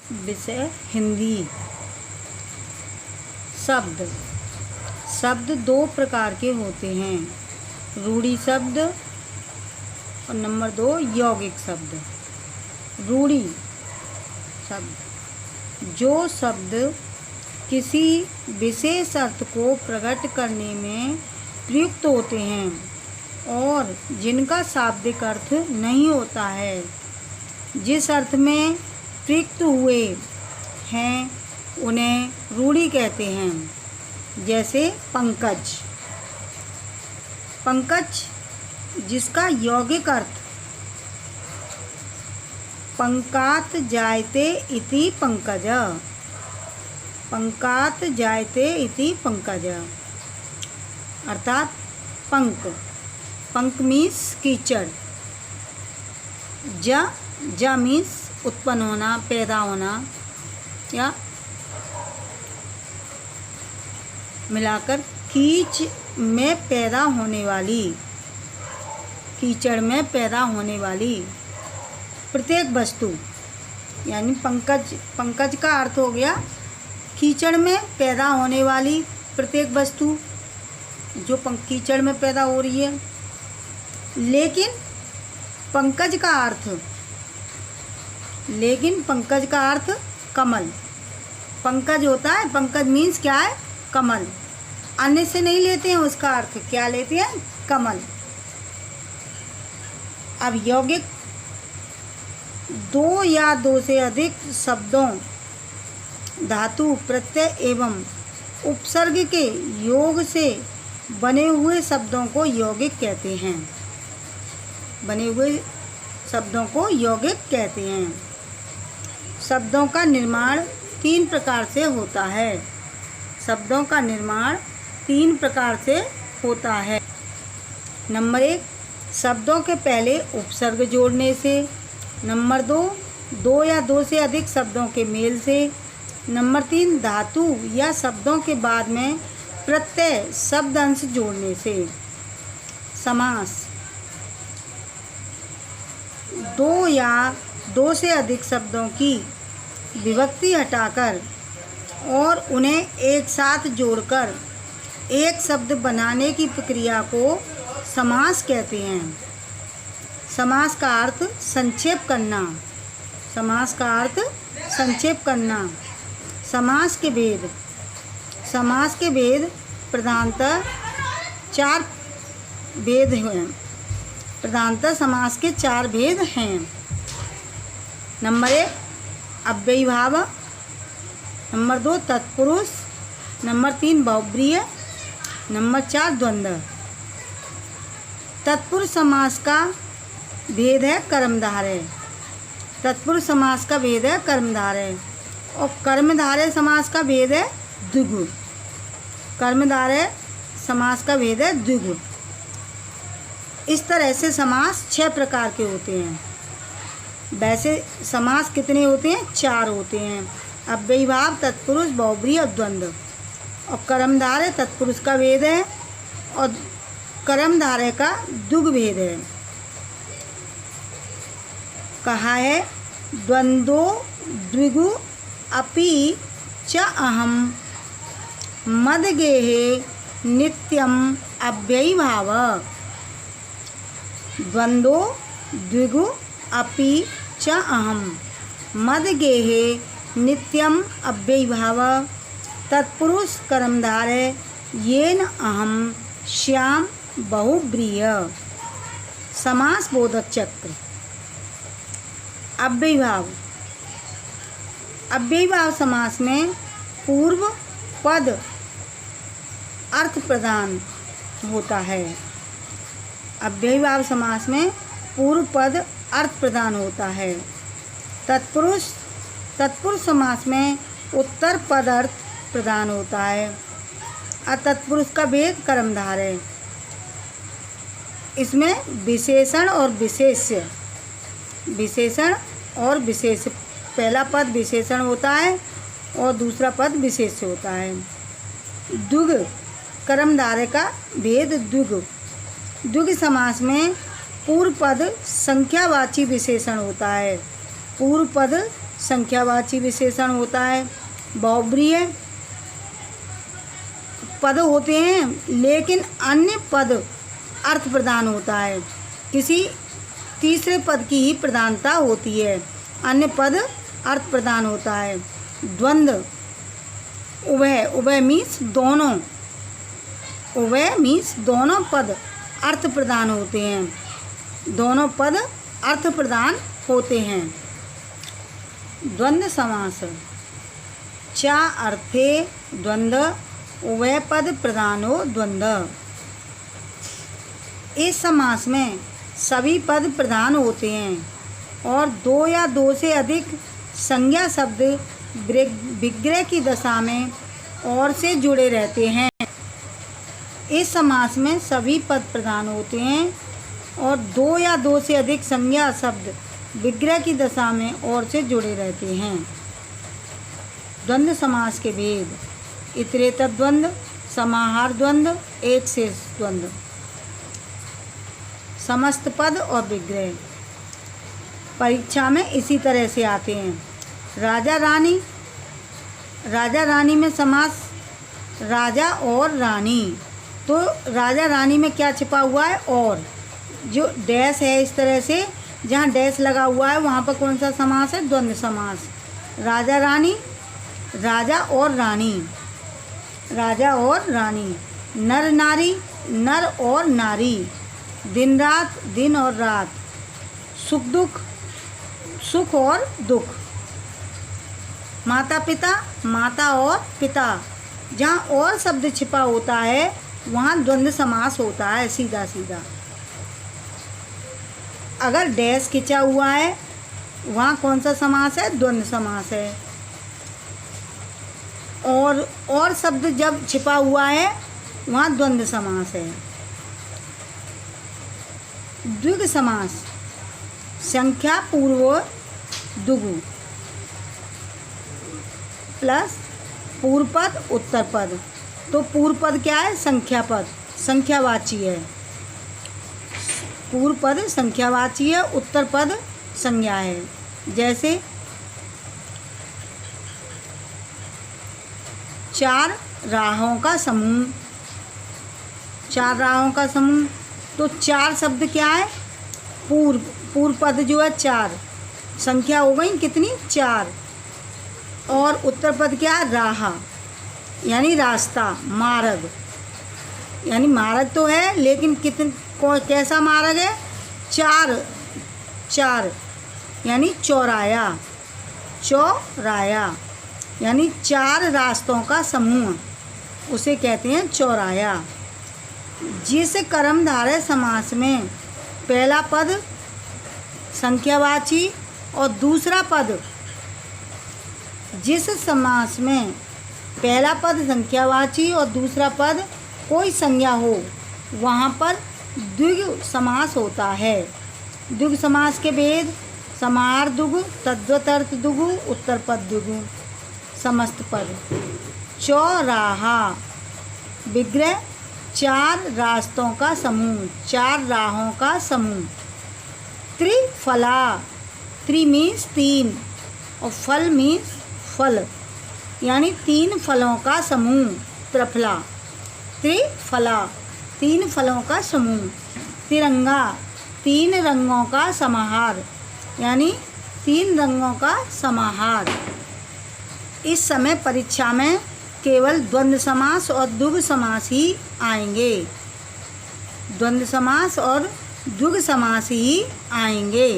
विषय हिंदी। शब्द। शब्द दो प्रकार के होते हैं, रूढ़ि शब्द और नंबर 2 यौगिक शब्द। रूढ़ि शब्द जो शब्द किसी विशेष अर्थ को प्रकट करने में प्रयुक्त होते हैं और जिनका शाब्दिक अर्थ नहीं होता है, जिस अर्थ में प्रयुक्त हुए हैं उन्हें रूढ़ि कहते हैं। जैसे पंकज। पंकज जिसका यौगिक अर्थ पंकात जायते इति पंकज। पंकात जायते इति पंकज अर्थात पंक। पंक मीन्स कीचड़। जा मीन्स उत्पन्न होना, पैदा होना, या मिलाकर कीच में पैदा होने वाली, कीचड़ में पैदा होने वाली प्रत्येक वस्तु। यानी पंकज का अर्थ हो गया कीचड़ में पैदा होने वाली प्रत्येक वस्तु जो कीचड़ में पैदा हो रही है। लेकिन पंकज का अर्थ कमल। पंकज होता है, पंकज मीन्स क्या है? कमल। अन्य से नहीं लेते हैं उसका अर्थ, क्या लेते हैं? कमल। अब यौगिक दो या दो से अधिक शब्दों, धातु, प्रत्यय एवं उपसर्ग के योग से बने हुए शब्दों को यौगिक कहते हैं। बने हुए शब्दों को यौगिक कहते हैं। शब्दों का निर्माण 3 प्रकार से होता है। शब्दों का निर्माण 3 प्रकार से होता है। नंबर 1 शब्दों के पहले उपसर्ग जोड़ने से। नंबर 2 दो या दो से अधिक शब्दों के मेल से। नंबर 3 धातु या शब्दों के बाद में प्रत्यय शब्द अंश जोड़ने से। समास। दो या दो से अधिक शब्दों की विभक्ति हटाकर और उन्हें एक साथ जोड़कर एक शब्द बनाने की प्रक्रिया को समास कहते हैं। समास का अर्थ संक्षेप करना। समास का अर्थ संक्षेप करना। समास के भेद। समास के भेद प्रधानतः 4 भेद हैं। प्रधानतः समास के 4 भेद हैं। नंबर 1 अव्ययीभाव। नंबर 2 तत्पुरुष। नंबर 3 बहुब्रीहि। नंबर 4 द्वंद्व। तत्पुरुष समास का भेद है कर्मधारय। तत्पुरुष समास का भेद है कर्मधारय और कर्मधारय समास का भेद है द्विगु। कर्मधारय समास का भेद है द्विगु। इस तरह से समास 6 प्रकार के होते हैं। वैसे समास कितने होते हैं? 4 होते हैं। अव्ययीभाव, तत्पुरुष, बहुब्रीहि और द्वंद्व। और कर्मधारय तत्पुरुष का भेद है और कर्मधारय का द्विगु भेद है। कहा है द्वंद्वो द्विगु अपि च अहम मदगेहे नित्यम अव्ययीभाव। द्वंद्वो द्विगु अपि च अहम मदगेहे नित्यम अव्ययीभाव। तत्पुरुष कर्मधारय येन अहम श्याम बहुब्रीहि। समास बोधक चक्र। अव्ययीभाव। अव्ययीभाव समास में पूर्व पद अर्थ प्रदान होता है। अव्ययीभाव समास में पूर्व पद अर्थ प्रदान होता है। तत्पुरुष समास में उत्तर पद अर्थ प्रदान होता है। अतत्पुरुष का भेद कर्मधारय। इसमें विशेषण और विशेष्य। विशेषण और विशेष, पहला पद विशेषण होता है और दूसरा पद विशेष्य होता है। द्विगु कर्मधारय का भेद द्विगु। द्विगु समास में पूर्व पद संख्यावाची विशेषण होता है। पूर्व पद संख्यावाची विशेषण होता है। बहुब्रीहि पद होते हैं लेकिन अन्य पद अर्थ प्रदान होता है। किसी तीसरे पद की ही प्रधानता होती है, अन्य पद अर्थ प्रदान होता है। द्वंद्व उभय, उभय मीन्स दोनों, उभय मीन्स दोनों पद अर्थ प्रदान होते हैं, दोनों पद अर्थ प्रदान होते हैं। द्वंद्व समास चा अर्थे द्वंद्व उभय पद प्रधानो द्वंद्व। इस समास में सभी पद प्रधान होते हैं और दो या दो से अधिक संज्ञा शब्द विग्रह की दशा में और से जुड़े रहते हैं। इस समास में सभी पद प्रधान होते हैं और दो या दो से अधिक संज्ञा शब्द विग्रह की दशा में और से जुड़े रहते हैं। द्वंद्व समास के भेद: इतरेतर द्वंद्व, समाहार द्वंद्व, एक शेष द्वंद्व। समस्त पद और विग्रह परीक्षा में इसी तरह से आते हैं। राजा रानी, राजा रानी में समास राजा और रानी, तो राजा रानी में क्या छिपा हुआ है? और जो डैश है इस तरह से, जहाँ डैश लगा हुआ है वहाँ पर कौन सा समास है? द्वंद्व समास। राजा रानी, राजा और रानी, राजा और रानी। नर नारी, नर और नारी। दिन रात, दिन और रात। सुख दुख, सुख और दुख। माता पिता, माता और पिता। जहाँ और शब्द छिपा होता है वहाँ द्वंद्व समास होता है, सीधा सीधा। अगर डैश खिंचा हुआ है वहाँ कौन सा समास है? द्वंद्व समास है। और शब्द जब छिपा हुआ है वहाँ द्वंद्व समास है। द्विगु समास संख्या पूर्व दुगु प्लस पूर्व पद उत्तर पद। तो पूर्व पद क्या है? संख्या पद, संख्यावाची है। पूर्व पद संख्यावाची है, उत्तर पद संज्ञा है। जैसे चार राहों का समूह, चार राहों का समूह। तो चार शब्द क्या है? पूर्व पद जो है चार, संख्या हो गई कितनी? चार। और उत्तर पद क्या है? राह, यानी रास्ता, मार्ग। यानी मार्ग तो है लेकिन कैसा मार्ग है? चार, चार यानी चौराया, चौराया यानी चार रास्तों का समूह, उसे कहते हैं चौराया। जिस कर्मधारय समास में पहला पद संख्यावाची और दूसरा पद, जिस समास में पहला पद संख्यावाची और दूसरा पद कोई संज्ञा हो वहाँ पर द्विगु समास होता है। द्विगु समास के भेद: समाहार द्विगु, तद्वत् द्विगु, उत्तर पद द्विगु। समस्त पद चौराहा विग्रह चार रास्तों का समूह, चार राहों का समूह। त्रिफला, त्रि मीन्स तीन और फल मीन्स फल, यानी तीन फलों का समूह, त्रिफला। त्रिफला तीन फलों का समूह। तिरंगा तीन रंगों का समाहार, यानी तीन रंगों का समाहार। इस समय परीक्षा में केवल द्वंद्व समास और द्विगु समास ही आएंगे, द्वंद्व समास और द्विगु समास ही आएंगे।